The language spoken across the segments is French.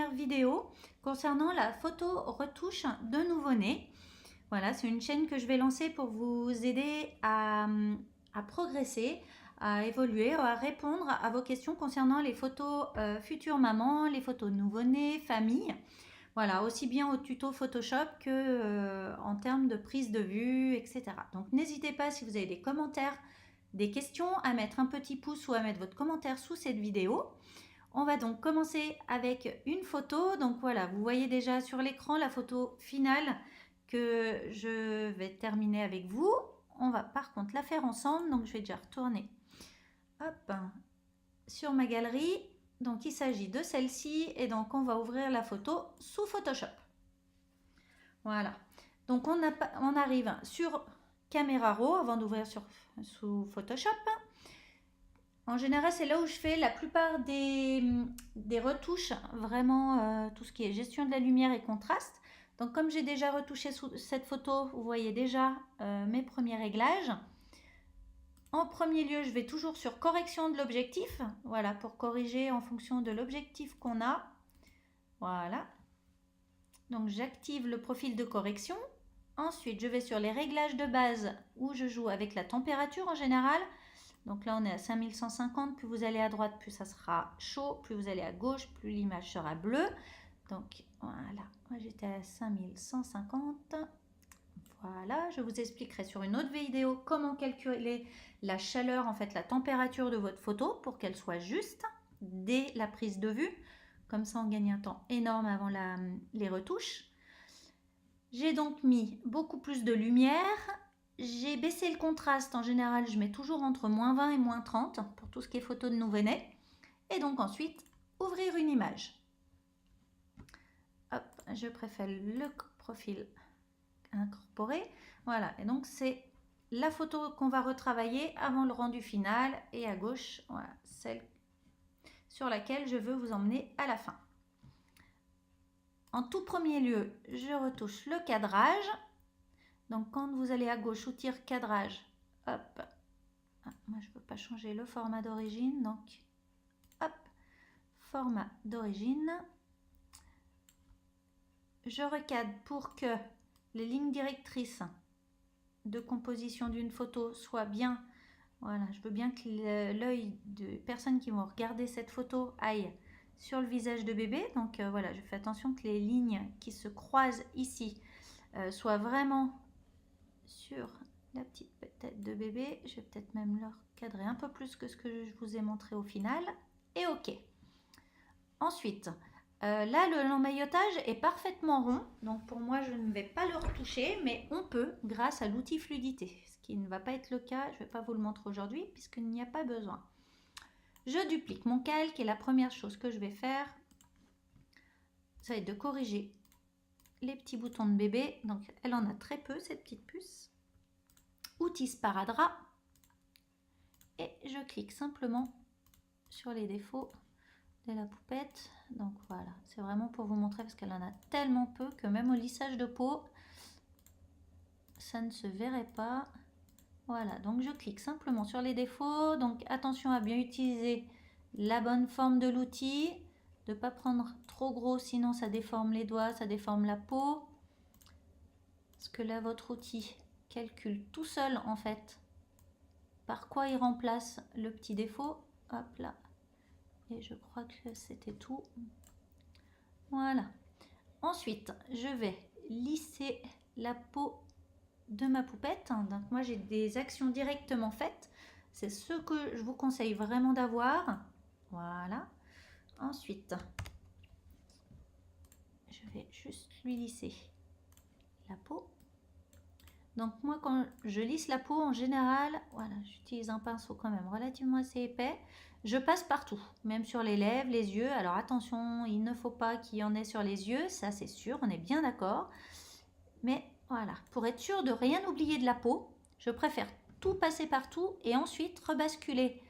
première vidéo concernant la photo retouche de nouveau-né. Voilà, c'est une chaîne que je vais lancer pour vous aider à progresser, à évoluer, à répondre à vos questions concernant les photos futures mamans, les photos nouveau-né, famille. Voilà, aussi bien au tuto Photoshop que en termes de prise de vue, etc. Donc n'hésitez pas, si vous avez des commentaires, des questions, à mettre un petit pouce ou à mettre votre commentaire sous cette vidéo. On va donc commencer avec une photo. Donc voilà, vous voyez déjà sur l'écran la photo finale que je vais terminer avec vous. On va par contre la faire ensemble. Donc je vais déjà retourner sur ma galerie. Donc il s'agit de celle-ci et donc on va ouvrir la photo sous Photoshop. Voilà. Donc on arrive sur Camera Raw avant d'ouvrir sous Photoshop. En général, c'est là où je fais la plupart des retouches, vraiment tout ce qui est gestion de la lumière et contraste. Donc comme j'ai déjà retouché cette photo, vous voyez déjà mes premiers réglages. En premier lieu, je vais toujours sur correction de l'objectif, voilà, pour corriger en fonction de l'objectif qu'on a. Voilà. Donc j'active le profil de correction. Ensuite, je vais sur les réglages de base où je joue avec la température en général. Donc là, on est à 5150. Plus vous allez à droite, plus ça sera chaud. Plus vous allez à gauche, plus l'image sera bleue. Donc voilà, moi j'étais à 5150. Voilà, je vous expliquerai sur une autre vidéo comment calculer la chaleur, en fait la température de votre photo pour qu'elle soit juste dès la prise de vue. Comme ça, on gagne un temps énorme avant les retouches. J'ai donc mis beaucoup plus de lumière. J'ai baissé le contraste. En général, je mets toujours entre -20 et -30 pour tout ce qui est photo de nouveau-né. Et donc ensuite, ouvrir une image. Hop, je préfère le profil incorporé. Voilà, et donc c'est la photo qu'on va retravailler avant le rendu final. Et à gauche, voilà, celle sur laquelle je veux vous emmener à la fin. En tout premier lieu, je retouche le cadrage. Donc quand vous allez à gauche, outil cadrage, hop, moi je ne peux pas changer le format d'origine, donc hop, format d'origine. Je recadre pour que les lignes directrices de composition d'une photo soient bien. Voilà, je veux bien que l'œil de personnes qui vont regarder cette photo aille sur le visage de bébé. Donc voilà, je fais attention que les lignes qui se croisent ici soient vraiment sur la petite tête de bébé. Je vais peut-être même le recadrer un peu plus que ce que je vous ai montré au final. Et ok. Ensuite, là l'emmaillotage est parfaitement rond. Donc pour moi, je ne vais pas le retoucher, mais on peut grâce à l'outil fluidité. Ce qui ne va pas être le cas, je ne vais pas vous le montrer aujourd'hui puisqu'il n'y a pas besoin. Je duplique mon calque et la première chose que je vais faire, ça va être de corriger les petits boutons de bébé. Donc elle en a très peu, cette petite puce. Outil sparadrap. Et je clique simplement sur les défauts de la poupette. Donc voilà, c'est vraiment pour vous montrer parce qu'elle en a tellement peu que même au lissage de peau, ça ne se verrait pas. Voilà, donc je clique simplement sur les défauts. Donc attention à bien utiliser la bonne forme de l'outil, de ne pas prendre trop gros, sinon ça déforme les doigts, ça déforme la peau. Parce que là, votre outil calcule tout seul en fait par quoi il remplace le petit défaut. Hop là. Et je crois que c'était tout. Voilà. Ensuite, je vais lisser la peau de ma poupette. Donc moi, j'ai des actions directement faites. C'est ce que je vous conseille vraiment d'avoir. Voilà. Ensuite, je vais juste lui lisser la peau. Donc moi, quand je lisse la peau, en général, voilà, j'utilise un pinceau quand même relativement assez épais. Je passe partout, même sur les lèvres, les yeux. Alors attention, il ne faut pas qu'il y en ait sur les yeux, ça c'est sûr, on est bien d'accord. Mais voilà, pour être sûr de rien oublier de la peau, je préfère tout passer partout et ensuite rebasculer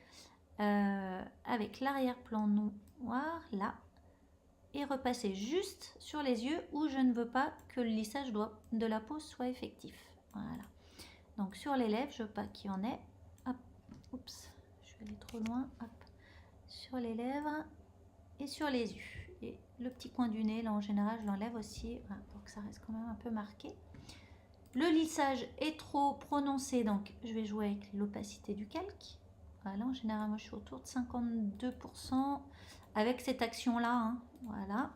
avec l'arrière-plan noir, là, et repasser juste sur les yeux où je ne veux pas que le lissage de la peau soit effectif. Voilà. Donc sur les lèvres, je veux pas qu'il y en ait. Hop, oups, je vais aller trop loin. Hop, sur les lèvres et sur les yeux. Et le petit coin du nez, là en général, je l'enlève aussi, voilà, pour que ça reste quand même un peu marqué. Le lissage est trop prononcé, donc je vais jouer avec l'opacité du calque. Voilà, en général, moi je suis autour de 52% avec cette action-là. Hein. Voilà,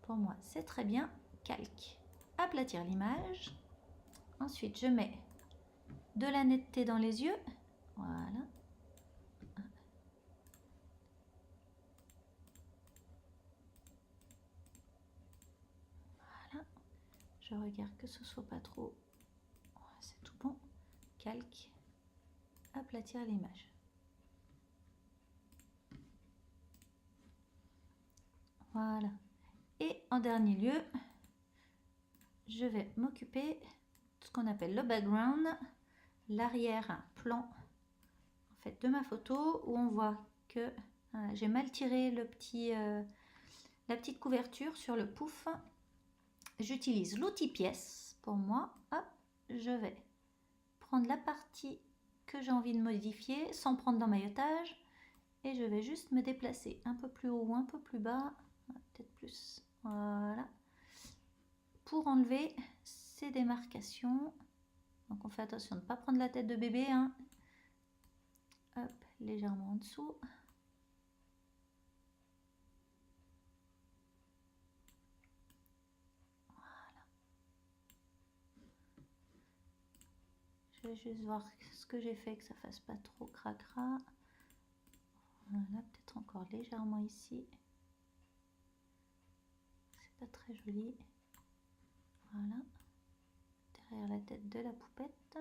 pour moi c'est très bien. Calque, aplatir l'image. Ensuite, je mets de la netteté dans les yeux. Voilà. Voilà. Je regarde que ce soit pas trop. C'est tout bon. Calque, aplatir l'image. Voilà. Et en dernier lieu, je vais m'occuper de ce qu'on appelle le background, l'arrière-plan en fait, de ma photo, où on voit que j'ai mal tiré le petit, la petite couverture sur le pouf. J'utilise l'outil pièce pour moi. Hop, je vais prendre la partie que j'ai envie de modifier sans prendre d'emmaillotage et je vais juste me déplacer un peu plus haut ou un peu plus bas, peut-être plus, voilà, pour enlever ces démarcations. Donc on fait attention de ne pas prendre la tête de bébé, hein. Hop, légèrement en dessous. Voilà. Je vais juste voir ce que j'ai fait, que ça fasse pas trop cracra. Voilà, peut-être encore légèrement ici. C'est pas très joli. Voilà. Derrière la tête de la poupette.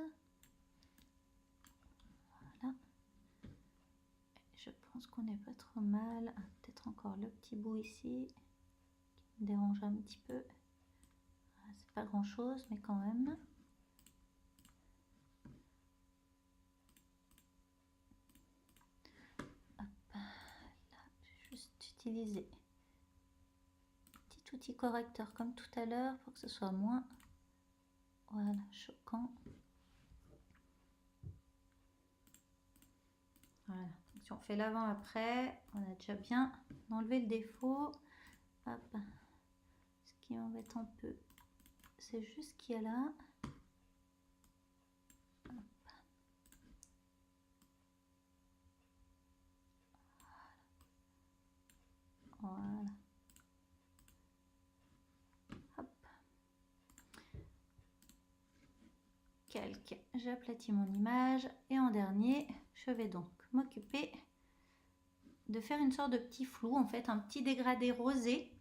Voilà. Je pense qu'on n'est pas trop mal. Ah, peut-être encore le petit bout ici qui me dérange un petit peu. Ah, c'est pas grand chose, mais quand même. Hop. Là, je vais juste utiliser un petit outil correcteur comme tout à l'heure pour que ce soit moins, voilà, choquant. Voilà. Donc, si on fait l'avant-après, on a déjà bien enlevé le défaut. Hop. Ce qui m'embête un peu, c'est juste ce qu'il y a là. Hop. Voilà. Hop. Calque, j'aplatis mon image et en dernier, je vais donc m'occuper de faire une sorte de petit flou, en fait un petit dégradé rosé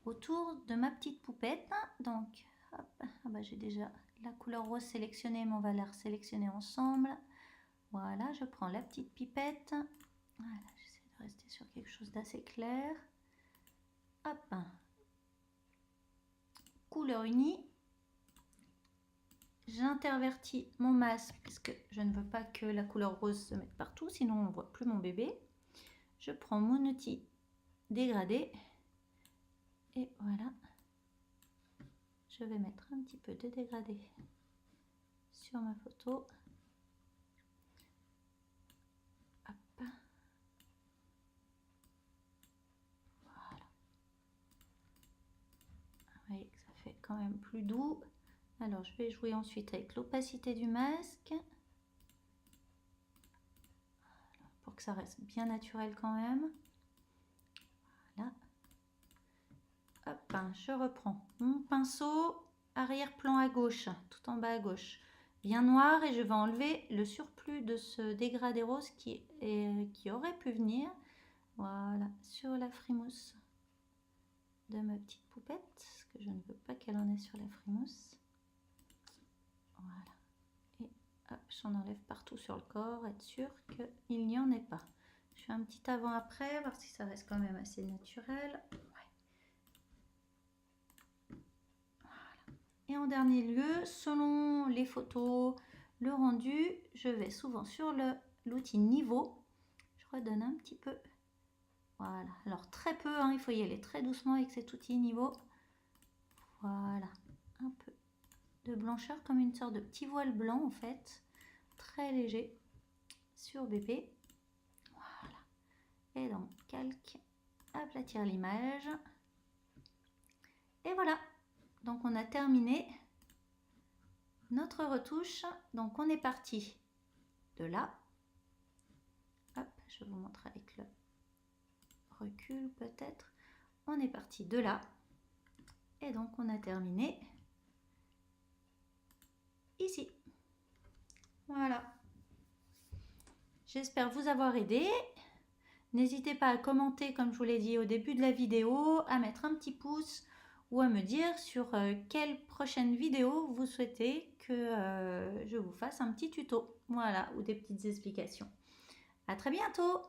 autour de ma petite poupette. Donc, hop, ah bah, j'ai déjà la couleur rose sélectionnée, mais on va la sélectionner ensemble. Voilà, je prends la petite pipette. Voilà, j'essaie de rester sur quelque chose d'assez clair. Hop, couleur unie. J'intervertis mon masque parce que je ne veux pas que la couleur rose se mette partout, sinon on ne voit plus mon bébé. Je prends mon outil dégradé et voilà, je vais mettre un petit peu de dégradé sur ma photo. Hop. Voilà. Vous voyez que ça fait quand même plus doux. Alors je vais jouer ensuite avec l'opacité du masque pour que ça reste bien naturel quand même. Voilà. Hop, je reprends mon pinceau arrière-plan à gauche, tout en bas à gauche, bien noir, et je vais enlever le surplus de ce dégradé rose qui aurait pu venir, voilà, sur la frimousse de ma petite poupette, parce que je ne veux pas qu'elle en ait sur la frimousse. Voilà, et hop, j'en enlève partout sur le corps, être sûr qu'il n'y en ait pas. Je fais un petit avant-après, voir si ça reste quand même assez naturel. Et en dernier lieu, selon les photos, le rendu, je vais souvent sur l'outil niveau. Je redonne un petit peu. Voilà. Alors très peu, hein, il faut y aller très doucement avec cet outil niveau. Voilà. Un peu de blancheur, comme une sorte de petit voile blanc en fait. Très léger sur bébé. Voilà. Et donc calque, aplatir l'image. Et voilà, donc on a terminé notre retouche. Donc on est parti de là. Hop, je vous montre avec le recul peut-être. On est parti de là. Et donc on a terminé ici. Voilà. J'espère vous avoir aidé. N'hésitez pas à commenter, comme je vous l'ai dit au début de la vidéo, à mettre un petit pouce ou à me dire sur quelle prochaine vidéo vous souhaitez que je vous fasse un petit tuto. Voilà, ou des petites explications. À très bientôt!